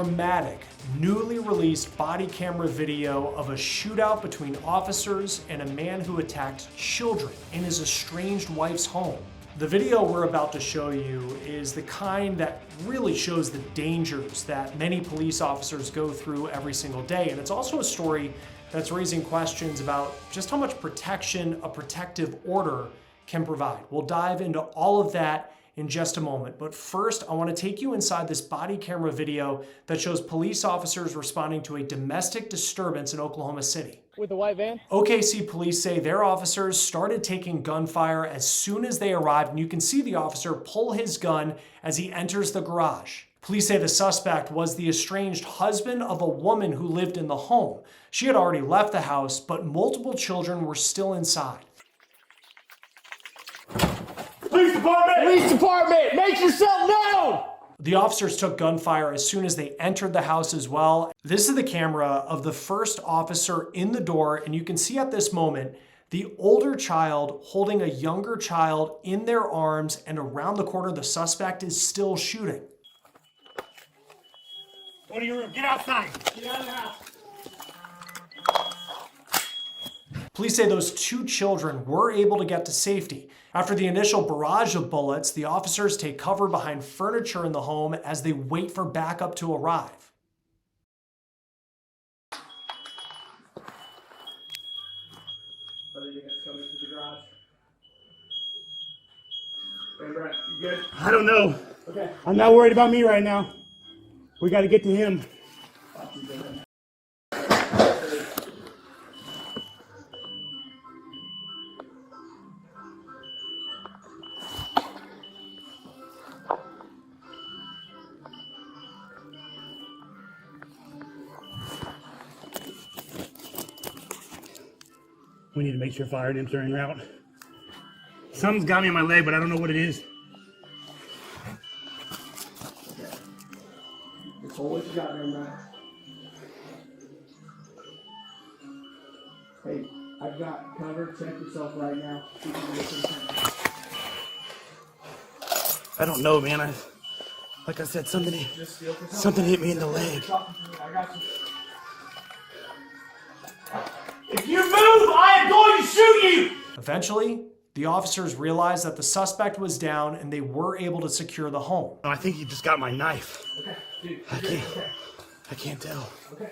dramatic, newly released body camera video of a shootout between officers and a man who attacked children in his estranged wife's home. The video we're about to show you is the kind that really shows the dangers that many police officers go through every single day. And it's also a story that's raising questions about just how much protection a protective order can provide. We'll dive into all of that in just a moment. But first, I want to take you inside this body camera video that shows police officers responding to a domestic disturbance in Oklahoma City. With the white van? OKC police say their officers started taking gunfire as soon as they arrived, and you can see the officer pull his gun as he enters the garage. Police say the suspect was the estranged husband of a woman who lived in the home. She had already left the house, but multiple children were still inside. Police department! Police department! Make yourself known! The officers took gunfire as soon as they entered the house as well. This is the camera of the first officer in the door, and you can see at this moment the older child holding a younger child in their arms, and around the corner the suspect is still shooting. Go to your room. Get outside. Get out of the house. Police say those two children were able to get to safety. After the initial barrage of bullets, the officers take cover behind furniture in the home as they wait for backup to arrive. Other units coming to the garage. Hey, Brett, you good? I don't know. Okay. I'm not worried about me right now. We got to get to him. We need to make sure fire didn't turn around. Something's got me in my leg, but I don't know what it is. It's all what you got there, man. Hey, I've got cover. Check yourself right now. I don't know, man. Like I said, something hit me in the leg. I got you. If you move, I am going to shoot you! Eventually, the officers realized that the suspect was down and they were able to secure the home. I think he just got my knife. Okay, dude. I can't tell. Okay.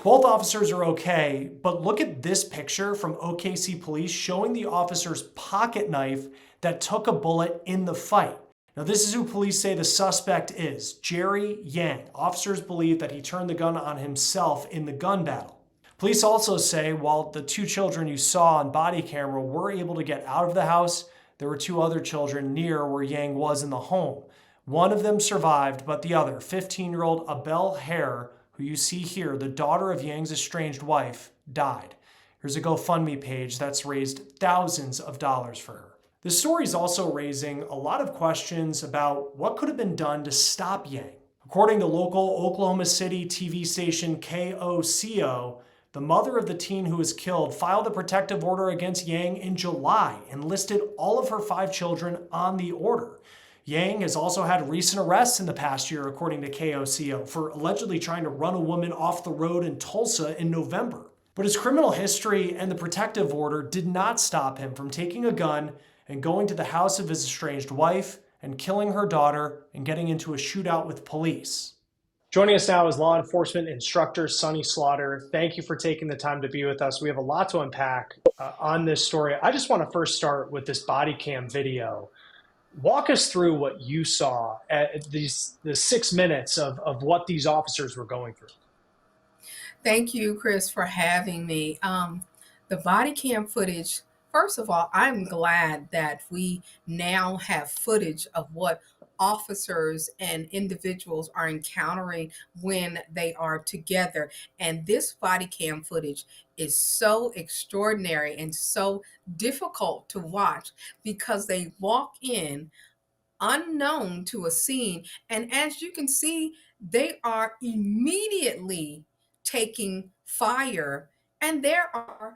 Both officers are okay, but look at this picture from OKC police showing the officer's pocket knife that took a bullet in the fight. Now, this is who police say the suspect is, Jerry Yang. Officers believe that he turned the gun on himself in the gun battle. Police also say while the two children you saw on body camera were able to get out of the house, there were two other children near where Yang was in the home. One of them survived, but the other, 15-year-old Abel Hare, who you see here, the daughter of Yang's estranged wife, died. Here's a GoFundMe page that's raised thousands of dollars for her. This story is also raising a lot of questions about what could have been done to stop Yang. According to local Oklahoma City TV station KOCO, the mother of the teen who was killed filed a protective order against Yang in July and listed all of her 5 children on the order. Yang has also had recent arrests in the past year, according to KOCO, for allegedly trying to run a woman off the road in Tulsa in November. But his criminal history and the protective order did not stop him from taking a gun and going to the house of his estranged wife and killing her daughter and getting into a shootout with police. Joining us now is law enforcement instructor Sonny Slaughter. Thank you for taking the time to be with us. We have a lot to unpack on this story. I just want to first start with this body cam video. Walk us through what you saw at the 6 minutes of what these officers were going through. Thank you, Chris, for having me. The body cam footage, first of all, I'm glad that we now have footage of what officers and individuals are encountering when they are together. And this body cam footage is so extraordinary and so difficult to watch because they walk in unknown to a scene. And as you can see, they are immediately taking fire. And there are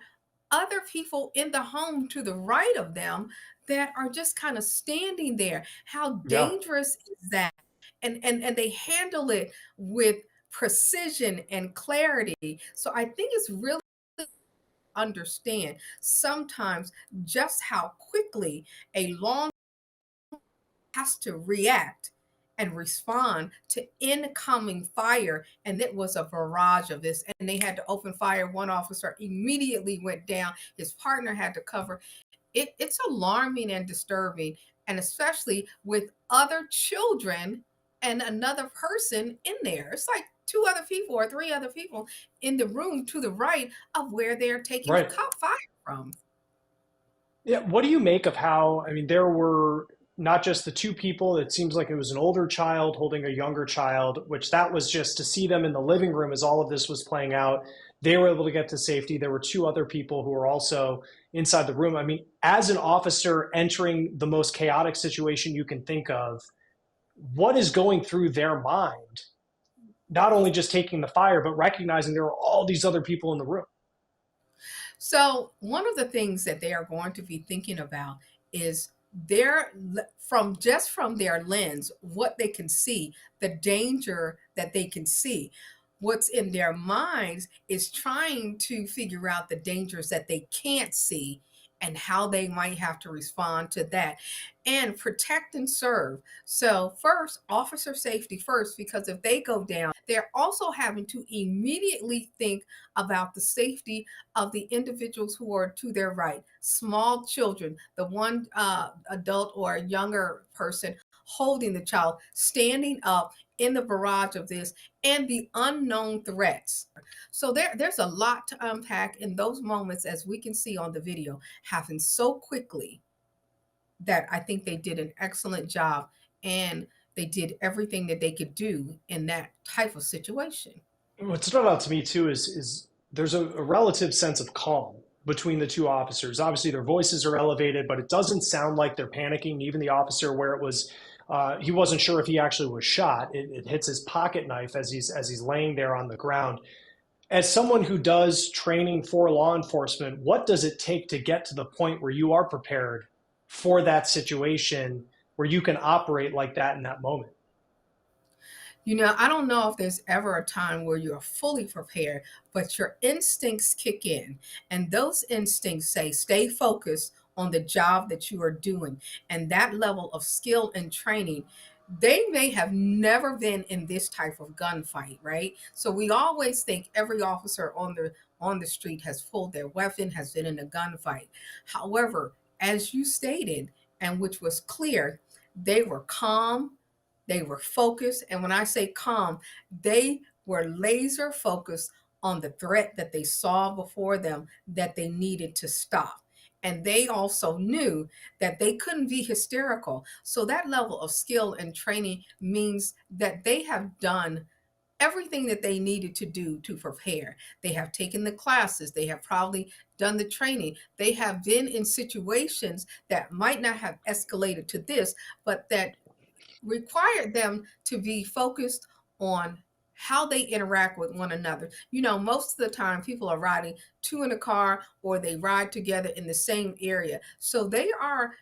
other people in the home to the right of them that are just kind of standing there. How dangerous is that? and they handle it with precision and clarity. So I think it's really understand sometimes just how quickly a law has to react and respond to incoming fire. And it was a barrage of this. And they had to open fire. One officer immediately went down. His partner had to cover. It's alarming and disturbing. And especially with other children and another person in there. It's like two other people or three other people in the room to the right of where they're taking Right. cop fire from. Yeah. What do you make of how, I mean, there were not just the two people, it seems like it was an older child holding a younger child, which that was just to see them in the living room as all of this was playing out. They were able to get to safety. There were two other people who were also inside the room. I mean, as an officer entering the most chaotic situation you can think of, what is going through their mind? Not only just taking the fire, but recognizing there are all these other people in the room. So one of the things that they are going to be thinking about is from their lens, what they can see, the danger that they can see. What's in their minds is trying to figure out the dangers that they can't see and how they might have to respond to that and protect and serve. So first, officer safety first, because if they go down, they're also having to immediately think about the safety of the individuals who are to their right, small children, the one adult or younger person holding the child, standing up in the barrage of this, and the unknown threats. So there's a lot to unpack in those moments, as we can see on the video, happen so quickly that I think they did an excellent job, and they did everything that they could do in that type of situation. What stood out to me too is there's a relative sense of calm between the two officers. Obviously, their voices are elevated, but it doesn't sound like they're panicking. Even the officer where it was, he wasn't sure if he actually was shot. It hits his pocket knife as he's laying there on the ground. As someone who does training for law enforcement, what does it take to get to the point where you are prepared for that situation where you can operate like that in that moment? I don't know if there's ever a time where you're fully prepared, but your instincts kick in. And those instincts say, stay focused on the job that you are doing. And that level of skill and training, they may have never been in this type of gunfight, right? So we always think every officer on the street has pulled their weapon, has been in a gunfight. However, as you stated, and which was clear, they were calm, they were focused. And when I say calm, they were laser focused on the threat that they saw before them that they needed to stop. And they also knew that they couldn't be hysterical. So that level of skill and training means that they have done everything that they needed to do to prepare. They have taken the classes, they have probably done the training, they have been in situations that might not have escalated to this, but that required them to be focused on how they interact with one another. Most of the time people are riding two in a car or they ride together in the same area. So they are,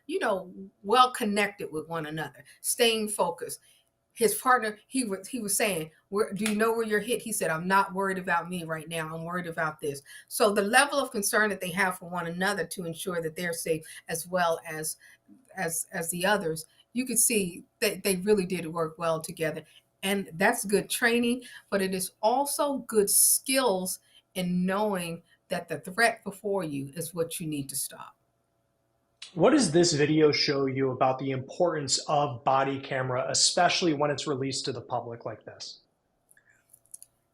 well connected with one another, staying focused. His partner, he was saying, do you know where you're hit? He said, I'm not worried about me right now. I'm worried about this. So the level of concern that they have for one another to ensure that they're safe, as well as the others, you could see that they really did work well together. And that's good training, but it is also good skills in knowing that the threat before you is what you need to stop. What does this video show you about the importance of body camera, especially when it's released to the public like this?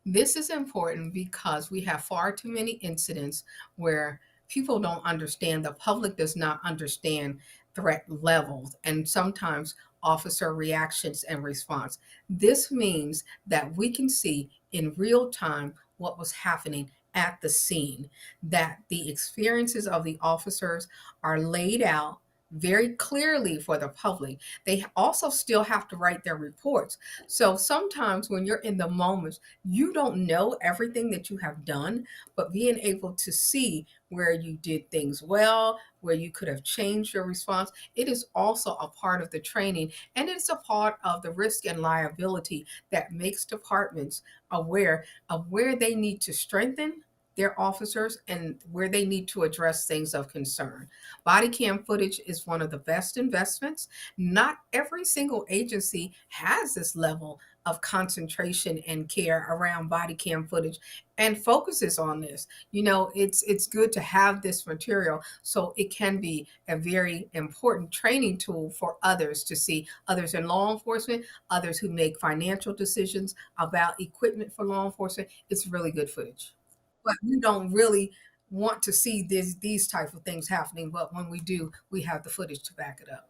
This is important because we have far too many incidents where people don't understand, the public does not understand threat levels, and sometimes officer reactions and response. This means that we can see in real time what was happening at the scene, that the experiences of the officers are laid out, very clearly for the public. They also still have to write their reports. So sometimes when you're in the moment, you don't know everything that you have done, but being able to see where you did things well, where you could have changed your response, it is also a part of the training, and it's a part of the risk and liability that makes departments aware of where they need to strengthen their officers and where they need to address things of concern. Body cam footage is one of the best investments. Not every single agency has this level of concentration and care around body cam footage and focuses on this. It's good to have this material so it can be a very important training tool for others to see, others in law enforcement, others who make financial decisions about equipment for law enforcement. It's really good footage. But we don't really want to see these type of things happening. But when we do, we have the footage to back it up.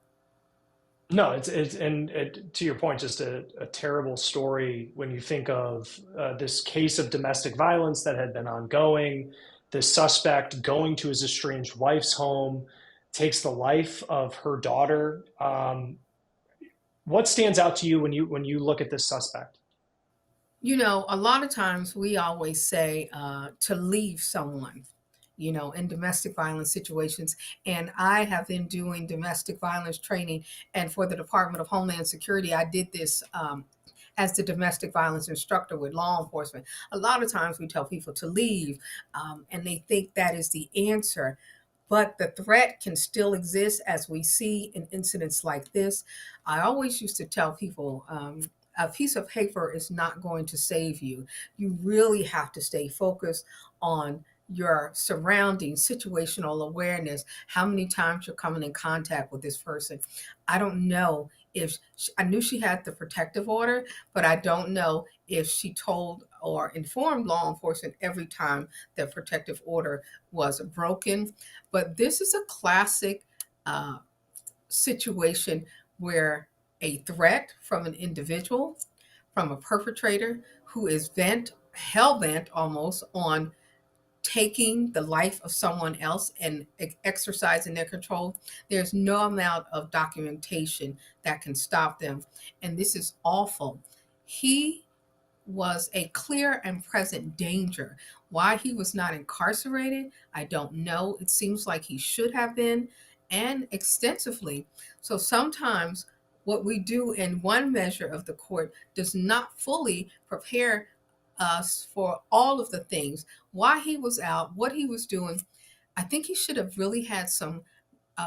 No, to your point, just a terrible story when you think of this case of domestic violence that had been ongoing. The suspect going to his estranged wife's home takes the life of her daughter. What stands out to you when you look at this suspect? A lot of times we always say to leave someone, in domestic violence situations. And I have been doing domestic violence training. And for the Department of Homeland Security, I did this as the domestic violence instructor with law enforcement. A lot of times we tell people to leave, and they think that is the answer. But the threat can still exist, as we see in incidents like this. I always used to tell people, a piece of paper is not going to save you. You really have to stay focused on your surrounding situational awareness, how many times you're coming in contact with this person. I don't know if I knew she had the protective order, but I don't know if she told or informed law enforcement every time the protective order was broken. But this is a classic uh, situation where a threat from an individual, from a perpetrator who is hell bent almost on taking the life of someone else and exercising their control, there's no amount of documentation that can stop them. And this is awful. He was a clear and present danger. Why he was not incarcerated, I don't know. It seems like he should have been, and extensively. So sometimes what we do in one measure of the court does not fully prepare us for all of the things, why he was out, what he was doing. I think he should have really had some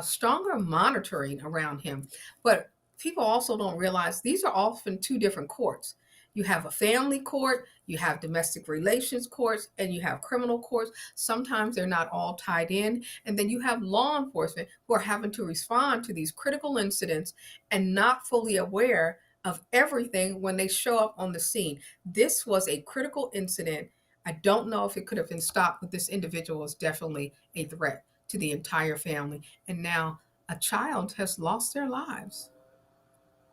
stronger monitoring around him. But people also don't realize these are often two different courts. You have a family court, you have domestic relations courts, and you have criminal courts. Sometimes they're not all tied in. And then you have law enforcement who are having to respond to these critical incidents and not fully aware of everything when they show up on the scene. This was a critical incident. I don't know if it could have been stopped, but this individual was definitely a threat to the entire family. And now a child has lost their lives.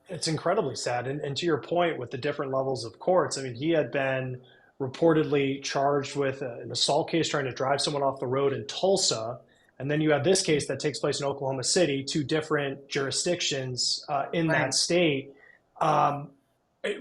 It's incredibly sad. And to your point with the different levels of courts, I mean, he had been reportedly charged with an assault case trying to drive someone off the road in Tulsa. And then you have this case that takes place in Oklahoma City, two different jurisdictions in that Right. state. Um,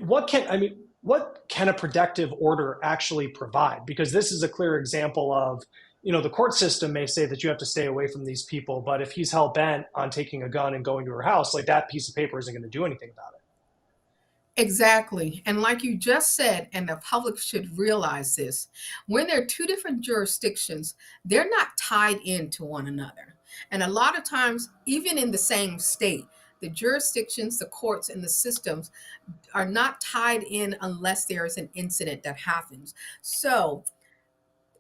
what can a protective order actually provide? Because this is a clear example of, the court system may say that you have to stay away from these people, but if he's hell bent on taking a gun and going to her house, like that piece of paper isn't going to do anything about it. Exactly. And like you just said, and the public should realize this, when there are two different jurisdictions, they're not tied into one another. And a lot of times, even in the same state, the jurisdictions, the courts, and the systems are not tied in unless there is an incident that happens. So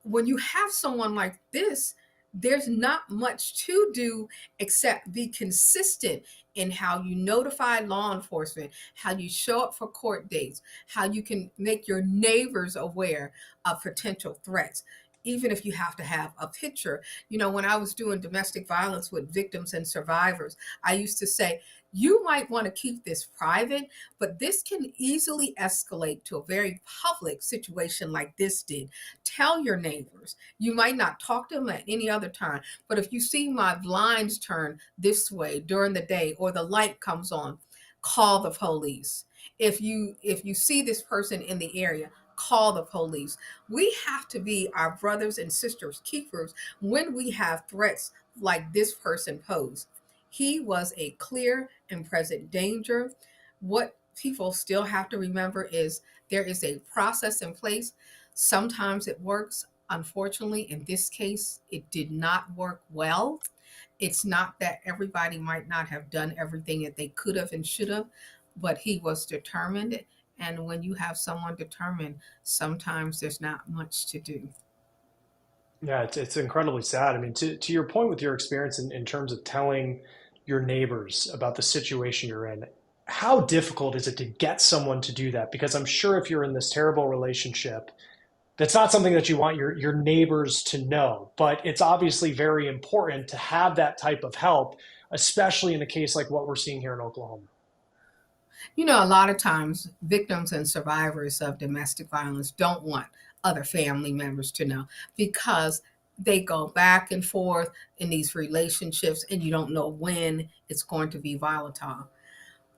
when you have someone like this, there's not much to do except be consistent in how you notify law enforcement, how you show up for court dates, how you can make your neighbors aware of potential threats. even if you have to have a picture. You know, when I was doing domestic violence with victims and survivors, I used to say, you might want to keep this private, but this can easily escalate to a very public situation like this did. Tell your neighbors. You might not talk to them at any other time, but if you see my blinds turn this way during the day or the light comes on, call the police. If you see this person in the area, call the police. We have to be our brothers and sisters keepers when we have threats like this person posed. He was a clear and present danger. What people still have to remember is there is a process in place. Sometimes it works. Unfortunately, in this case, it did not work well. It's not that everybody might not have done everything that they could have and should have, but he was determined. And when you have someone determined, sometimes there's not much to do. Yeah, it's incredibly sad. I mean, to your point with your experience in terms of telling your neighbors about the situation you're in, how difficult is it to get someone to do that? Because I'm sure if you're in this terrible relationship, that's not something that you want your neighbors to know. But it's obviously very important to have that type of help, especially in a case like what we're seeing here in Oklahoma. You know, a lot of times victims and survivors of domestic violence don't want other family members to know because they go back and forth in these relationships and you don't know when it's going to be volatile.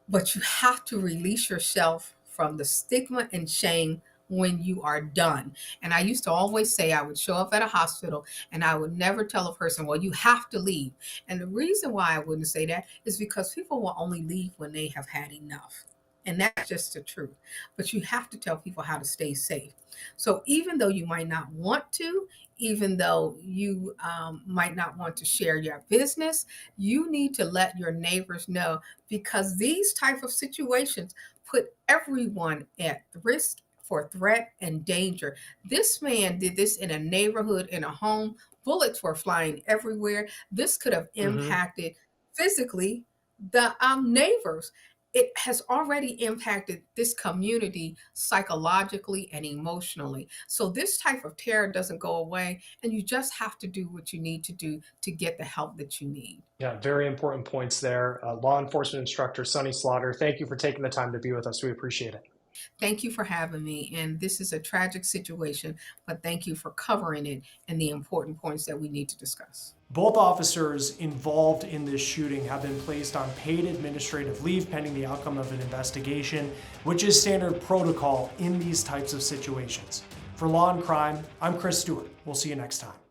But you have to release yourself from the stigma and shame when you are done. And I used to always say I would show up at a hospital and I would never tell a person, well, you have to leave. And the reason why I wouldn't say that is because people will only leave when they have had enough. And that's just the truth. But you have to tell people how to stay safe. So even though you might not want to, even though you might not want to share your business, you need to let your neighbors know because these type of situations put everyone at risk for threat and danger. This man did this in a neighborhood, in a home. Bullets were flying everywhere. This could have Hmm. impacted physically the neighbors. It has already impacted this community psychologically and emotionally. So this type of terror doesn't go away, and you just have to do what you need to do to get the help that you need. Yeah, very important points there. Law enforcement instructor Sunny Slaughter, thank you for taking the time to be with us. We appreciate it. Thank you for having me. And this is a tragic situation, but thank you for covering it and the important points that we need to discuss. Both officers involved in this shooting have been placed on paid administrative leave pending the outcome of an investigation, which is standard protocol in these types of situations. For Law and Crime, I'm Chris Stewart. We'll see you next time.